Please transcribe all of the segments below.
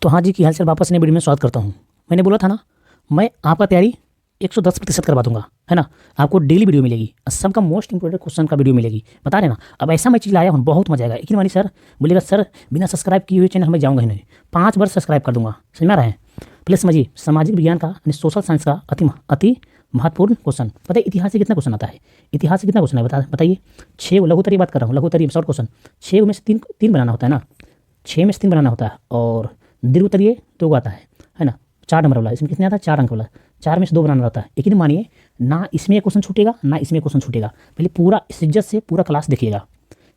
तो हाँ जी, की हाल चाल, वापस नई वीडियो में स्वागत करता हूँ। मैंने बोला था ना, मैं आपका तैयारी 110% करवा दूंगा, है ना। आपको डेली वीडियो मिलेगी, सबका मोस्ट इंपोर्टेंट क्वेश्चन का वीडियो मिलेगी, बता रहे ना। अब ऐसा मैं चीज़ लाया हूँ, बहुत मजा आएगा। यकीन मानिए सर, बोलेगा सर बिना सब्सक्राइब किए हुए चैनल में जाऊँगा ही नहीं, 5 बार सब्सक्राइब कर दूंगा। समझ में आ रहा है। प्लीज समझिए, सामाजिक विज्ञान का यानी सोशल साइंस का अति महत्वपूर्ण क्वेश्चन। पता है इतिहास से कितना क्वेश्चन आता है? इतिहास से कितना क्वेश्चन है बताइए। 6 लघुतरी बात कर रहा हूँ, लघुतरी शॉर्ट क्वेश्चन। 6 में से तीन बनाना होता है ना, 6 में से 3 बनाना होता है। और दीर्घोत्तरीय 2 आता है ना। 4 नंबर वाला, इसमें कितने आता है? 4 अंक वाला। 4 में से 2 बनाना रहता है। लेकिन मानिए ना, इसमें एक क्वेश्चन छूटेगा ना इसमें क्वेश्चन छूटेगा। पहले पूरा शिद्दत से पूरा क्लास देखिएगा,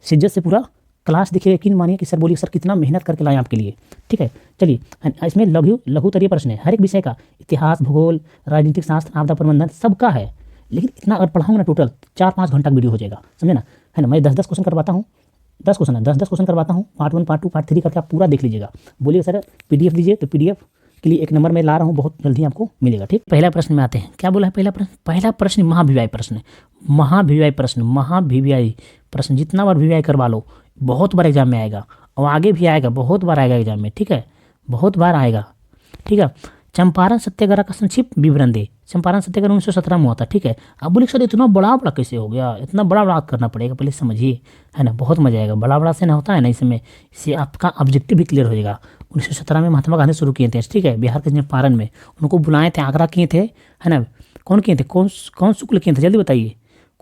शिद्दत से पूरा क्लास देखिएगा। यकीन मानिए कि सर बोलिए सर कितना मेहनत करके लाए आपके लिए। ठीक है, चलिए। इसमें लघुतरीय प्रश्न है, हर एक विषय का, इतिहास, भूगोल, राजनीतिक शास्त्र, आपदा प्रबंधन, सबका है। लेकिन इतना अगर पढ़ाऊंगा ना, टोटल 4-5 घंटा का वीडियो हो जाएगा, समझे ना, है ना। मैं 10-10 क्वेश्चन करवाता हूँ, 10 क्वेश्चन है, 10-10 क्वेश्चन करवाता हूँ। पार्ट 1, पार्ट 2, पार्ट 3 करके आप पूरा देख लीजिएगा। बोलिए सर पीडीएफ दीजिए, तो पीडीएफ के लिए एक नंबर में ला रहा हूँ, बहुत जल्दी आपको मिलेगा। ठीक, पहला प्रश्न में आते हैं। क्या बोला है पहला प्रश्न? पहला प्रश्न महाभिवाय प्रश्न है। महाभिवाय प्रश्न, महाभिवाय प्रश्न जितना बार वीवीआई करवा लो, बहुत बार एग्जाम में आएगा और आगे भी आएगा, बहुत बार आएगा एग्जाम में। ठीक है, बहुत बार आएगा। ठीक है, चंपारण सत्याग्रह का संक्षिप्त विवरण दे। चंपारण सत्याग्रह 1917 में हुआ था। ठीक है, अब बोले सर इतना बड़ा बड़ा कैसे हो गया, इतना बड़ा बड़ा करना पड़ेगा, पहले समझिए, है ना। बहुत मजा आएगा, बड़ा बड़ा से ना होता है ना, इसमें इससे आपका ऑब्जेक्टिव भी क्लियर हो जाएगा। 1917 में महात्मा गांधी शुरू किए थे, ठीक है, बिहार के चंपारण में। उनको बुलाए थे, आगरा किए थे, है ना। कौन किए थे? कौन शुक्ल किए थे? जल्दी बताइए,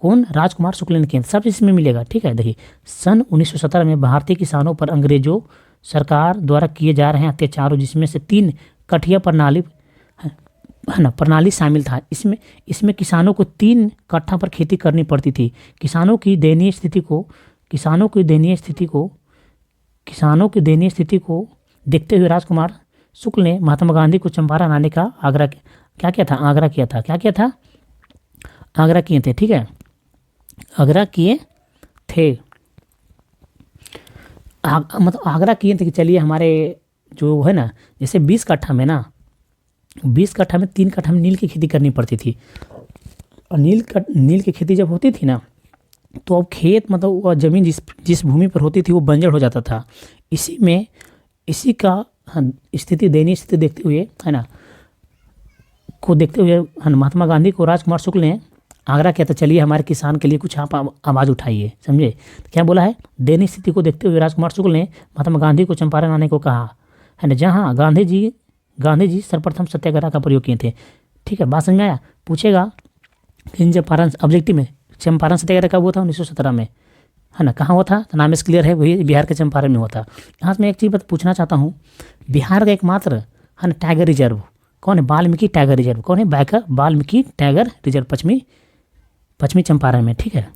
कौन? राजकुमार शुक्ल ने किए थे। सब इसमें मिलेगा। ठीक है, देखिए, सन 1917 में भारतीय किसानों पर अंग्रेजों सरकार द्वारा किए जा रहे अत्याचारों, जिसमें से 3 कठिया प्रणाली, है ना, प्रणाली शामिल था। इसमें किसानों को 3 कट्ठा पर खेती करनी पड़ती थी। किसानों की दयनीय स्थिति को देखते हुए राजकुमार शुक्ल ने महात्मा गांधी को चंपारण आने का आग्रह किया था। आग्रह किए थे। ठीक है, आग्रह किए थे, मतलब आग्रह किए थे कि चलिए हमारे जो है ना, जैसे 20 कट्ठा में ना, 20 कट्ठा में 3 कट्ठा में नील की खेती करनी पड़ती थी। और नील की खेती जब होती थी ना, तो अब खेत, मतलब वह ज़मीन जिस भूमि पर होती थी वो बंजर हो जाता था। इसी का स्थिति, दयनीय स्थिति देखते हुए, है ना, महात्मा गांधी को राजकुमार शुक्ल ने आग्रह किया था, चलिए हमारे किसान के लिए कुछ आप आवाज़ उठाइए। समझे? तो क्या बोला है? दयनीय स्थिति को देखते हुए राजकुमार शुक्ल ने महात्मा गांधी को चंपारण आने को कहा, है ना, जहाँ गांधी जी सर्वप्रथम सत्याग्रह का प्रयोग किए थे। ठीक है, बात समझ में आया? पूछेगा इन चंपारण ऑब्जेक्टिव में, चंपारण सत्याग्रह कब हुआ था? 1917 में, है ना। कहाँ हुआ था? तो नाम क्लियर है, वही बिहार के चंपारण में हुआ था। यहाँ से मैं एक चीज़ पूछना चाहता हूँ, बिहार का एकमात्र, है ना, टाइगर रिजर्व कौन है? वाल्मीकि टाइगर रिजर्व कौन है? वाल्मीकि टाइगर रिजर्व पश्चिमी चंपारण में। ठीक है,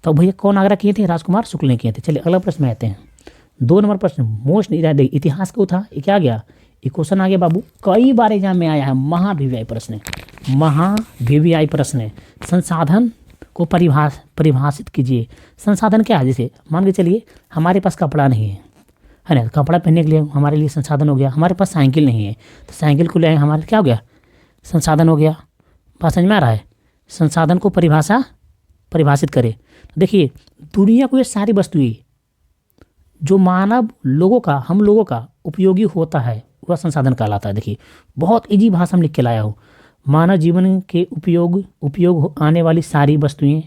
तो भैया कौन आग्रह किए थे? राजकुमार शुक्ल ने किए थे। चलिए अगला प्रश्न में आते हैं। 2 नंबर प्रश्न, मोस्ट इतिहास को था, ये क्या गया? ये क्वेश्चन आ गया बाबू, कई बार एग्जाम में आया है। महाभिवाय प्रश्न है। संसाधन को परिभाषित कीजिए। संसाधन क्या है? जैसे मान के चलिए हमारे पास कपड़ा नहीं है ना, कपड़ा पहनने के लिए हमारे लिए संसाधन हो गया। हमारे पास साइकिल नहीं है, तो साइकिल को ले आए, हमारे क्या हो गया? संसाधन हो गया। बात समझ में आ रहा है? संसाधन को परिभाषित करें। देखिए, दुनिया को ये सारी वस्तुएं जो मानव लोगों का, हम लोगों का उपयोगी होता है, वह संसाधन कहलाता है। देखिए, बहुत इजी भाषा में लिख के लाया हूँ। मानव जीवन के उपयोग आने वाली सारी वस्तुएं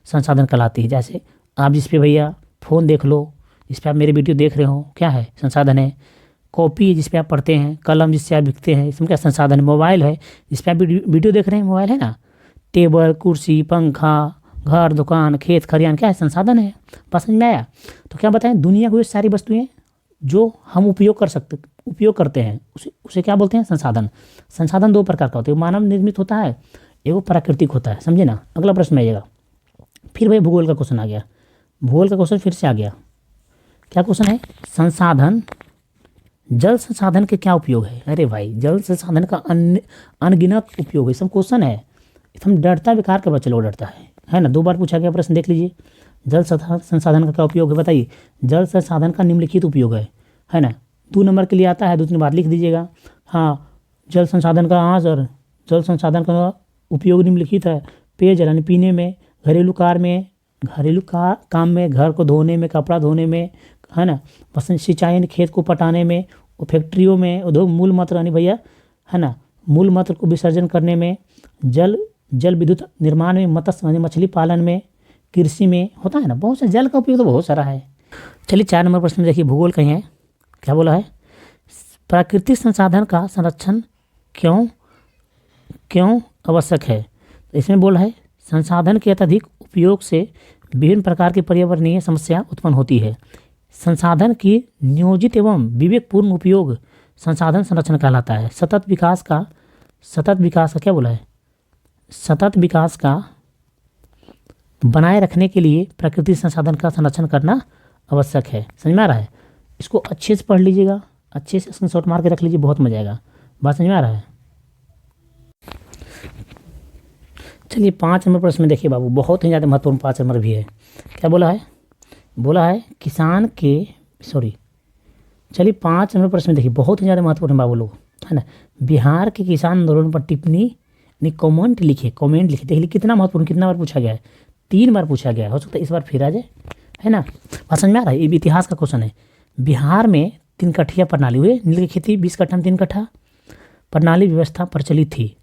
संसाधन कहलाती है। जैसे आप जिस पे भैया फ़ोन देख लो, जिस पे आप मेरे वीडियो देख रहे हो, क्या है? संसाधन है। कॉपी है जिस पे आप पढ़ते हैं, कलम जिससे आप लिखते हैं, इसमें क्या संसाधन है? मोबाइल है जिस पे आप वीडियो देख रहे हैं, मोबाइल है ना। टेबल, कुर्सी, पंखा, घर, दुकान, खेत खलिहान, क्या है? संसाधन है। बात समझ में आया? तो क्या बताएं, दुनिया को ये सारी वस्तुएं जो हम उपयोग करते हैं, उसे क्या बोलते हैं? संसाधन। संसाधन 2 प्रकार का होता है, मानव निर्मित होता है, एवं प्राकृतिक होता है। समझे ना? अगला प्रश्न आइएगा। फिर भाई भूगोल का क्वेश्चन आ गया। भूगोल का क्वेश्चन फिर से आ गया। क्या क्वेश्चन है? संसाधन, जल संसाधन के क्या उपयोग है? अरे भाई, जल संसाधन का अनगिनत उपयोग है। सब क्वेश्चन है, एकदम डरता बेकार का बच्चे लोग डरता है ना। 2 बार पूछा गया प्रश्न, देख लीजिए। जल संसाधन का क्या उपयोग है? बताइए। जल संसाधन का निम्नलिखित उपयोग है ना। 2 नंबर के लिए आता है, 2-3 बार लिख दीजिएगा। हाँ, जल संसाधन का आंसर, जल संसाधन का उपयोग निम्नलिखित है। पेयजल यानी पीने में, घरेलू काम में, घर को धोने में, कपड़ा धोने में, है ना। सिंचाई यानी खेत को पटाने में, वो फैक्ट्रियों में, उद्योग मूल मूत्र यानी भैया है ना, मूल मूत्र को विसर्जन करने में, जल विद्युत निर्माण में, मत्स्य यानी मछली पालन में, कृषि में होता है ना, बहुत से जल का उपयोग तो बहुत सारा है। चलिए 4 नंबर प्रश्न में देखिए, भूगोल कहीं है, क्या बोला है, प्राकृतिक संसाधन का संरक्षण क्यों आवश्यक है। तो इसमें बोला है संसाधन के अत्यधिक उपयोग से विभिन्न प्रकार की पर्यावरणीय समस्या उत्पन्न होती है। संसाधन की नियोजित एवं विवेकपूर्ण उपयोग संसाधन संरक्षण कहलाता है। सतत विकास का क्या बोला है, सतत विकास का बनाए रखने के लिए प्राकृतिक संसाधन का संरक्षण करना आवश्यक है। समझ में आ रहा है, इसको अच्छे से पढ़ लीजिएगा, अच्छे से स्क्रीनशॉट मार के रख लीजिए, बहुत मजा आएगा। बात समझ में आ रहा है। चलिए 5 नंबर प्रश्न में देखिए बाबू, बहुत ही ज़्यादा महत्वपूर्ण 5 नंबर भी है। क्या बोला है, बोला है किसान के चलिए 5 नंबर प्रश्न में देखिए, बहुत ही ज़्यादा महत्वपूर्ण बाबू लोग, है ना। बिहार के किसान आंदोलन पर टिप्पणी कमेंट लिखे, देख लीजिए कितना महत्वपूर्ण, कितना बार पूछा गया है, 3 बार पूछा गया है, हो सकता है इस बार फिर आ जाए, है ना। बात समझ में आ रहा है, ये इतिहास का क्वेश्चन है। बिहार में 3 कट्ठिया प्रणाली हुए, नील की खेती 20 कट्ठा में 3 कट्ठा प्रणाली व्यवस्था प्रचलित थी।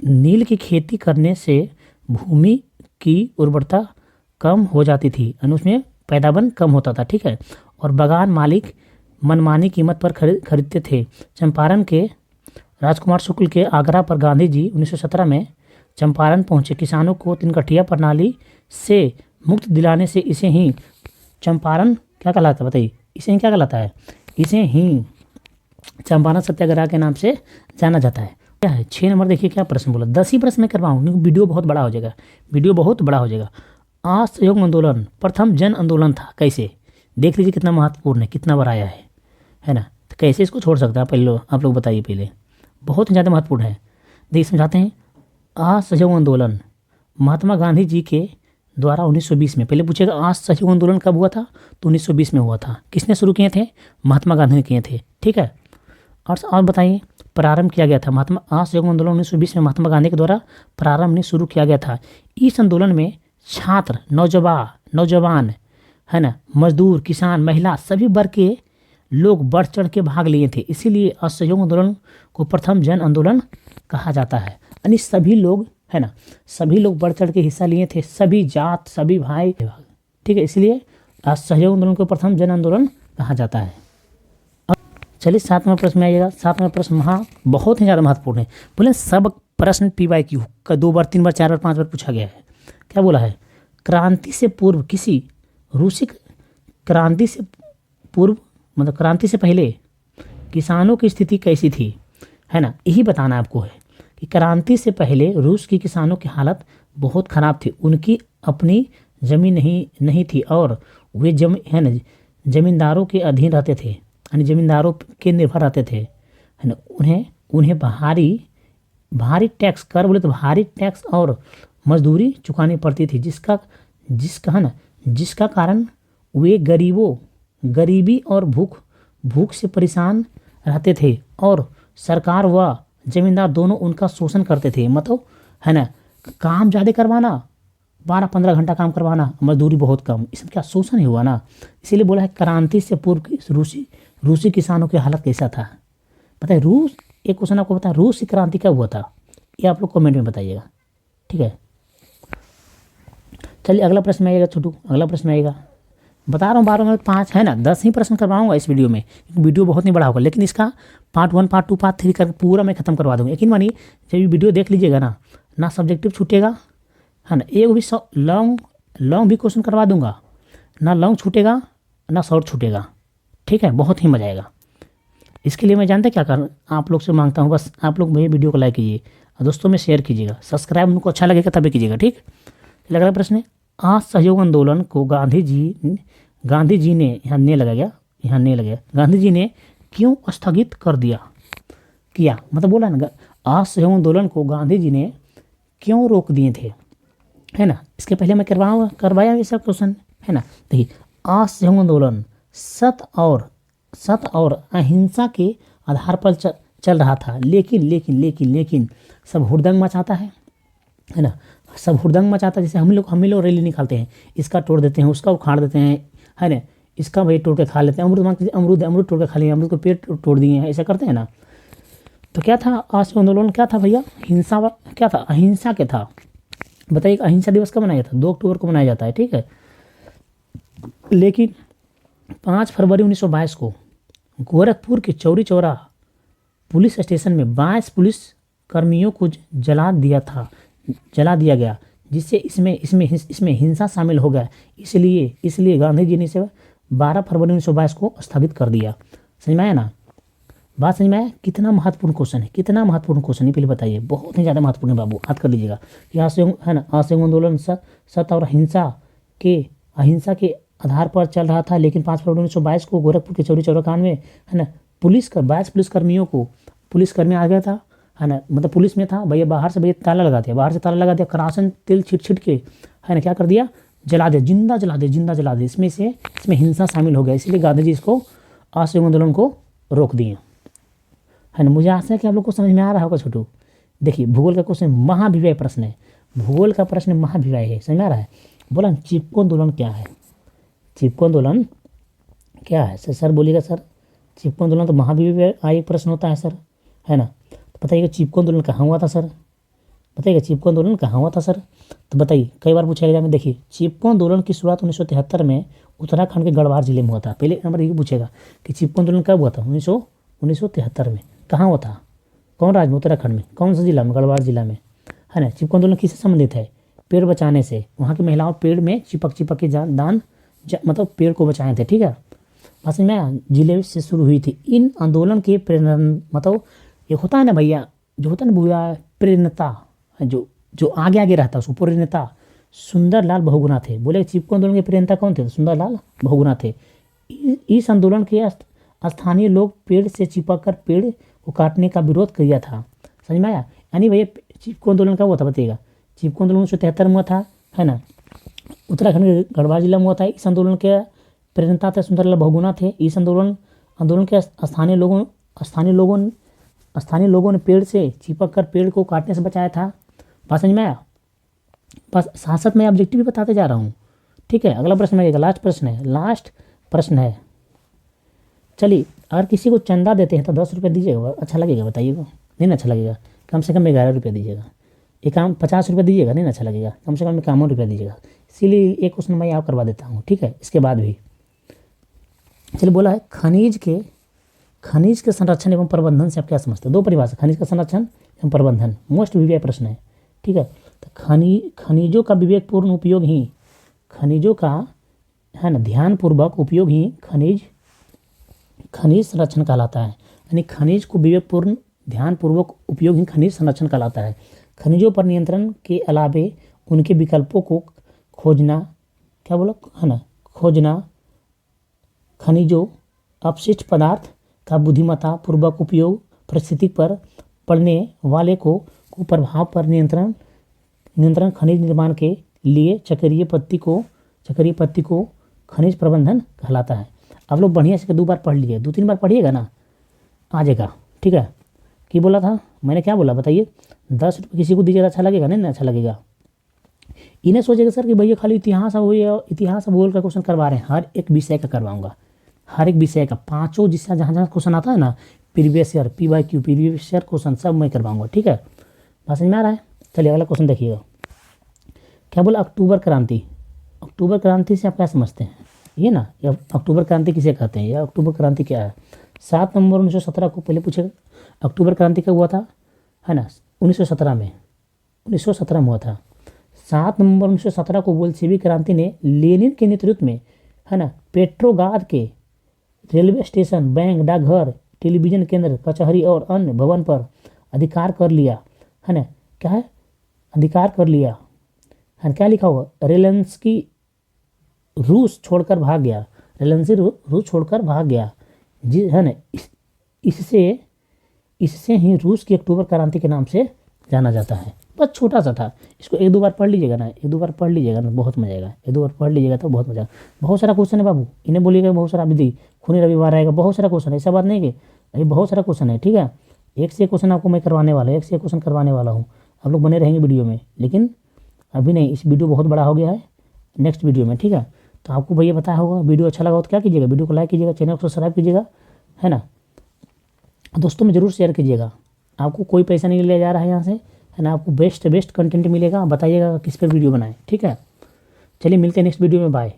नील की खेती करने से भूमि की उर्वरता कम हो जाती थी, उसमें पैदावार कम होता था, ठीक है। और बागान मालिक मनमानी कीमत पर खरीदते थे। चंपारण के राजकुमार शुक्ल के आग्रह पर गांधी जी 1917 में चंपारण पहुंचे। किसानों को 3 कट्ठिया प्रणाली से मुक्त दिलाने से इसे ही चंपारण क्या कहलाता है, बताइए, इसे ही क्या कहलाता है, इसे ही चंपारण सत्याग्रह के नाम से जाना जाता है। क्या है 6 नंबर देखिए, क्या प्रश्न बोला, 10 ही प्रश्न में करवाऊँ क्योंकि वीडियो बहुत बड़ा हो जाएगा, असहयोग आंदोलन प्रथम जन आंदोलन था, कैसे, देख लीजिए कितना महत्वपूर्ण है, कितना बार आया है ना। तो कैसे इसको छोड़ सकते हैं पहले आप लोग बताइए, पहले बहुत ज़्यादा महत्वपूर्ण है। देखिए समझाते हैं, असहयोग आंदोलन महात्मा गांधी जी के द्वारा 1920 में, पहले पूछेगा असहयोग आंदोलन कब हुआ था, तो 1920 में हुआ था। किसने शुरू किए थे, महात्मा गांधी ने किए थे, ठीक है। और बताइए प्रारंभ किया गया था, महात्मा असहयोग आंदोलन 1920 में महात्मा गांधी के द्वारा प्रारंभ में शुरू किया गया था। इस आंदोलन में छात्र, नौजवान है ना, मजदूर, किसान, महिला सभी वर्ग के लोग बढ़ चढ़ के भाग लिए थे, इसीलिए असहयोग आंदोलन को प्रथम जन आंदोलन कहा जाता है। यानी सभी लोग, है ना, सभी लोग बढ़ चढ़ के हिस्सा लिए थे, सभी जात, सभी भाई, ठीक है, इसलिए असहयोग आंदोलन को प्रथम जन आंदोलन कहा जाता है। चलिए 7वां प्रश्न में आइएगा। 7वां प्रश्न बहुत ही ज़्यादा महत्वपूर्ण है। बोले सब प्रश्न PYQ का 2 बार, 3 बार, 4 बार, 5 बार पूछा गया है। क्या बोला है, क्रांति से पूर्व किसी रूसी क्रांति से पूर्व मतलब क्रांति से पहले किसानों की स्थिति कैसी थी, है ना, यही बताना आपको है कि क्रांति से पहले रूस की किसानों की हालत बहुत ख़राब थी। उनकी अपनी ज़मीन नहीं थी और वे ज़मींदारों के अधीन रहते थे, यानी ज़मींदारों के निर्भर रहते थे, है ना। उन्हें भारी टैक्स, कर बोले तो भारी टैक्स और मजदूरी चुकानी पड़ती थी, जिसका कारण वे गरीबी और भूख से परेशान रहते थे और सरकार व ज़मींदार दोनों उनका शोषण करते थे। मतलब, है ना, काम ज़्यादा करवाना, 12-15 घंटा काम करवाना, मजदूरी बहुत कम, इसमें क्या शोषण ही हुआ ना। इसीलिए बोला है क्रांति से पूर्व की रूसी किसानों की हालत कैसा था। पता है रूस, एक क्वेश्चन आपको पता है रूस की क्रांति कब हुआ था, ये आप लोग कमेंट में बताइएगा, ठीक है। चलिए अगला प्रश्न में आइएगा छोटू, अगला प्रश्न में आइएगा, बता रहा हूँ 12 में 5 है ना, 10 ही प्रश्न करवाऊंगा इस वीडियो में, वीडियो बहुत नहीं बड़ा होगा, लेकिन इसका पार्ट 1, पार्ट 2, पार्ट 3 करके पूरा मैं खत्म करवा दूँगा। यकीन मानिए जब ये वीडियो देख लीजिएगा ना सब्जेक्टिव छूटेगा, है ना, एक भी लॉन्ग भी क्वेश्चन करवा दूंगा, ना लॉन्ग छूटेगा ना शॉर्ट छूटेगा, ठीक है, बहुत ही मजा आएगा। इसके लिए मैं जानते क्या कर आप लोग से मांगता हूँ, बस आप लोग मेरे वीडियो को लाइक कीजिए और दोस्तों में शेयर कीजिएगा, सब्सक्राइब उनको अच्छा लगेगा तभी कीजिएगा, ठीक। अगला प्रश्न है, असहयोग आंदोलन को गांधी जी ने यहाँ ने लगा गांधी जी ने क्यों स्थगित कर किया, मतलब बोला ना, असहयोग आंदोलन को गांधी जी ने क्यों रोक दिए थे, है ना। इसके पहले मैं करवाया ये सब क्वेश्चन, है ना। देखिए असहयोग आंदोलन सत्य और अहिंसा के आधार पर चल रहा था, लेकिन सब हुड़दंग मचाता है ना, सब हुड़दंग मचाता है। जैसे हम लोग रैली निकालते हैं, इसका तोड़ देते हैं, उसका उखाड़ देते हैं, है ना, इसका भाई तोड़ के खा लेते हैं, अमरूद मान लीजिए अमरूद तोड़ के खा लिए, अमरूद को पेड़ तोड़ दिए हैं, ऐसा करते हैं ना। तो क्या था असहयोग आंदोलन, क्या था भैया, क्या था, अहिंसा के था। बताइए अहिंसा दिवस कब मनाया था, 2 अक्टूबर को मनाया जाता है, ठीक है। लेकिन 5 फरवरी 1922 को गोरखपुर के चौरी चौरा पुलिस स्टेशन में 22 पुलिस कर्मियों को जला दिया गया, जिससे इसमें हिंसा शामिल हो गया। इसलिए गांधी जी ने इसे 12 फरवरी 1922 को स्थगित कर दिया। समझ में आया ना, बात समझ में आया। कितना महत्वपूर्ण क्वेश्चन है, कितना महत्वपूर्ण क्वेश्चन है, पहले बताइए, बहुत ही ज़्यादा महत्वपूर्ण है बाबू, याद कर लीजिएगा कि असहयोग है ना, असहयोग आंदोलन सत्य और अहिंसा के आधार पर चल रहा था। लेकिन 5 फरवरी 1922 को गोरखपुर के चौरी चौरा कांड में है ना 22 पुलिसकर्मी आ गया था, है ना, मतलब पुलिस में था भैया, बाहर से भैया ताला लगा दिया, करासन तेल छिट के है ना क्या कर दिया, जला दिया, जिंदा जला दिया। इसमें हिंसा शामिल हो गया, इसलिए गांधी जी इसको असहयोग आंदोलन को रोक दिए, है ना। मुझे आशा है कि आप लोग को समझ में आ रहा होगा छोटू। देखिए भूगोल का क्वेश्चन महाभिव्यय प्रश्न है, भूगोल का प्रश्न महाभिव्यय है, समझ में आ रहा है। बोला चिपको आंदोलन क्या है, चिपको आंदोलन क्या है सर बोलिएगा सर। चिपको आंदोलन तो महाभिव्यय एक प्रश्न होता है सर, है ना। तो बताइएगा चिपको आंदोलन कहाँ हुआ था सर, बताइएगा चिपको आंदोलन कहाँ हुआ था सर। तो बताइए, कई बार पूछा गया। देखिए चिपको आंदोलन की शुरुआत 1973 में उत्तराखंड के गढ़वाल जिले में हुआ था। पहले नंबर ये पूछेगा कि चिपको आंदोलन कब हुआ था, 1973 में। कहाँ हुआ था, कौन राज्य में, उत्तराखंड में, कौन सा जिला में, गढ़वाल जिला में, है ना। चिपको आंदोलन किससे संबंधित है, पेड़ बचाने से। वहाँ की महिलाओं पेड़ में चिपक के मतलब पेड़ को बचाए थे, ठीक है। बस में जिले से शुरू हुई थी। इन आंदोलन के प्रेरणा मतलब एक होता है ना भैया, जो होता है ना भैया प्रेरणता, जो आगे रहता है उसको प्रेरणता सुंदरलाल बहुगुणा थे। बोले चिपको आंदोलन के प्रेरणता कौन थे, सुंदरलाल बहुगुणा थे। इस आंदोलन के स्थानीय लोग पेड़ से चिपक कर पेड़ को काटने का विरोध किया था, समझ में आया। यानी भैया चिपको आंदोलन कब हुआ था बताइएगा, चिपको आंदोलन 1973 में हुआ था, है ना, उत्तराखंड के गढ़वाल जिला में हुआ था। इस आंदोलन के प्रेरणता थे सुंदरलाल बहुगुणा थे। इस आंदोलन के स्थानीय लोगों ने पेड़ से चिपक कर पेड़ को काटने से बचाया था। बात समझ में आया। बस साथ में ऑब्जेक्टिव भी बताते जा रहा हूँ, ठीक है। अगला प्रश्न आएगा, लास्ट प्रश्न है। चलिए, अगर किसी को चंदा देते हैं तो 10 रुपये दीजिएगा, अच्छा लगेगा बताइएगा, नहीं अच्छा लगेगा। कम से कम 11 रुपये दीजिएगा। 50 रुपये दीजिएगा, नहीं अच्छा लगेगा। कम से कम 51 रुपये दीजिएगा। इसीलिए एक क्वेश्चन मैं आप करवा देता हूँ, ठीक है। इसके बाद भी चलिए, बोला है खनिज के संरक्षण एवं प्रबंधन से आप क्या समझते हैं। 2 परिभाषा, खनिज का संरक्षण एवं प्रबंधन, मोस्ट विवेक प्रश्न है, ठीक है। तो खनिजों का विवेकपूर्ण उपयोग ही, खनिजों का है ना ध्यानपूर्वक उपयोग ही खनिज संरक्षण कहलाता है। यानी खनिज को विवेकपूर्ण ध्यानपूर्वक उपयोग ही खनिज संरक्षण कहलाता है। खनिजों पर नियंत्रण के अलावे उनके विकल्पों को खोजना, क्या बोला, है ना, खोजना, खनिजों अपशिष्ट पदार्थ का बुद्धिमत्ता पूर्वक उपयोग, परिस्थिति पर पड़ने वाले कुप्रभाव पर नियंत्रण खनिज निर्माण के लिए चक्रीय पत्ती को खनिज प्रबंधन कहलाता है। आप लोग बढ़िया से 2 बार पढ़ लीजिए, 2-3 बार पढ़िएगा ना, आ जाएगा, ठीक है। कि बोला था मैंने, क्या बोला बताइए, 10 रुपये किसी को दीजिएगा, अच्छा लगेगा, नहीं अच्छा लगेगा। इन्हें सोचेगा सर कि भैया खाली इतिहास भूगोल का क्वेश्चन करवा रहे हैं। हर एक विषय का करवाऊंगा, हर एक विषय का 5 जिससे जहाँ क्वेश्चन आता है ना, previous year PYQ previous year question सब मैं करवाऊंगा, ठीक है। बात समझ में आ रहा है। चलिए अगला क्वेश्चन देखिएगा, क्या बोला, अक्टूबर क्रांति से आप क्या समझते हैं, ये ना, या अक्टूबर क्रांति किसे कहते हैं, या अक्टूबर क्रांति क्या है। 7 नवंबर 1917 को पहले पूछेगा, अक्टूबर क्रांति कब हुआ था, है ना, 1917 में हुआ था। 7 नवंबर 1917 को बोल्शेविक क्रांति ने लेनिन के नेतृत्व में, है ना, पेट्रोग्राद के रेलवे स्टेशन, बैंक, डाकघर, टेलीविजन केंद्र, कचहरी और अन्य भवन पर अधिकार कर लिया, है ना, क्या है, अधिकार कर लिया, है, क्या लिखा हुआ, रेलेंस्की रूस छोड़कर भाग गया, जी, है ना। इससे ही रूस की अक्टूबर क्रांति के नाम से जाना जाता है। बस छोटा सा था, इसको 1-2 बार पढ़ लीजिएगा ना, बहुत मजा आएगा। 1-2 बार पढ़ लीजिएगा तो बहुत मजा। बहुत सारा क्वेश्चन है बाबू, इन्हें बोलिएगा बहुत सारा विधि, खूनी रविवार आएगा, बहुत सारा क्वेश्चन है, ऐसा बात नहीं कि अभी बहुत सारा क्वेश्चन है, ठीक है। एक से एक क्वेश्चन आपको मैं करवाने वाला हूँ, आप लोग बने रहेंगे वीडियो में। लेकिन अभी नहीं, इस वीडियो बहुत बड़ा हो गया है, नेक्स्ट वीडियो में, ठीक है। तो आपको भैया बताया होगा। वीडियो अच्छा लगा हो तो क्या कीजिएगा, वीडियो को लाइक कीजिएगा, चैनल को सब्सक्राइब कीजिएगा, है ना। दोस्तों में ज़रूर शेयर कीजिएगा। आपको कोई पैसा नहीं लिया जा रहा है यहाँ से, है ना। आपको बेस्ट बेस्ट कंटेंट मिलेगा। बताइएगा किस पर वीडियो बनाएं, ठीक है। चलिए मिलते हैं नेक्स्ट वीडियो में, बाय।